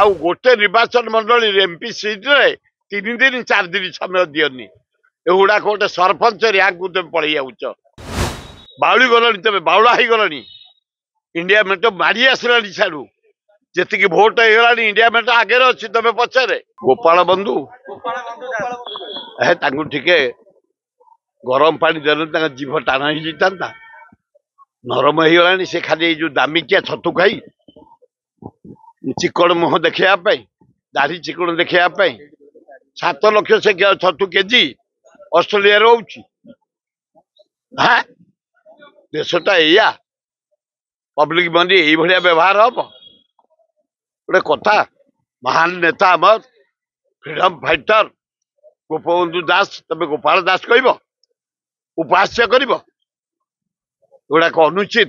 आउ गोटे निर्वाचन मंडल एमपी सीट रे 3 दिन 4 दिन समय दियनी एगुड़ा गोटे सरपंच रैंक को तुम पड़े जाऊच बाउली गलनी तुम बाउला ही गलनी इंडिया मेट मारी आसला छाड़ू जी भोट होगा इंडिया मेट आगे अच्छी तुम पचारे गोपाल बंधु टिके गरम पानी देने जीभ टाण हो जाता नरम हो से खाली जो दामिकिया छतु खाई चिकड़ मुह देखापी दाढ़ी चिकड़ देखापी 7 लाख से छतु केजी ऑस्ट्रेलिया रोची देशटा या पब्लिक मनी ये व्यवहार हम गोटे कथा महान नेता आम फ्रीडम फाइटर गोपबंधु दास तमें गोपाल दास कह उपहास्य कर गुड़ाक अनुचित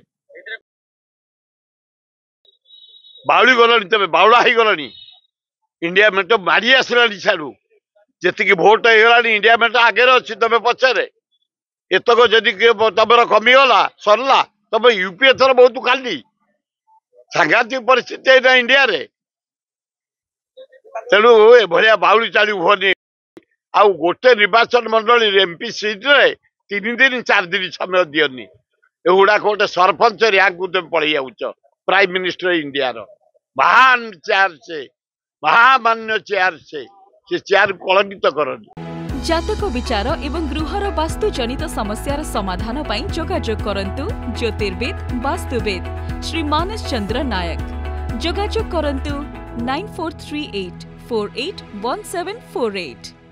बाउली गलनी तुम बाउला ही गलनी इंडिया मेट मारी आसला छाड़ू जी भोट होगा इंडिया मेट आगे अच्छी तुम पचारे एतक जदि तुम कमीगला सरला तुम यूपी एथर बहुत खाली सांघातिक परिस्थिति है इंडिया रे तेणु एभलिया बाउली चालू हुए आउ गोटे निर्वाचन मंडल एमपी सीट रे 3 दिन 4 दिन समय दियनी एगुड़ा गोटे सरपंच रैंक को तुम पड़े जाऊच प्राइम मिनिस्टर इंडिया रो महान चेयर से महामान्य चेयर से चेयर कलंकित करनी जातक विचार एवं गृहर वास्तु जनित समस्यार समाधान पाई जोगाजोग करंतु ज्योतिर्विद वास्तुविद श्री मानस चंद्र नायक जोगाजोग करंतु 9438 481748।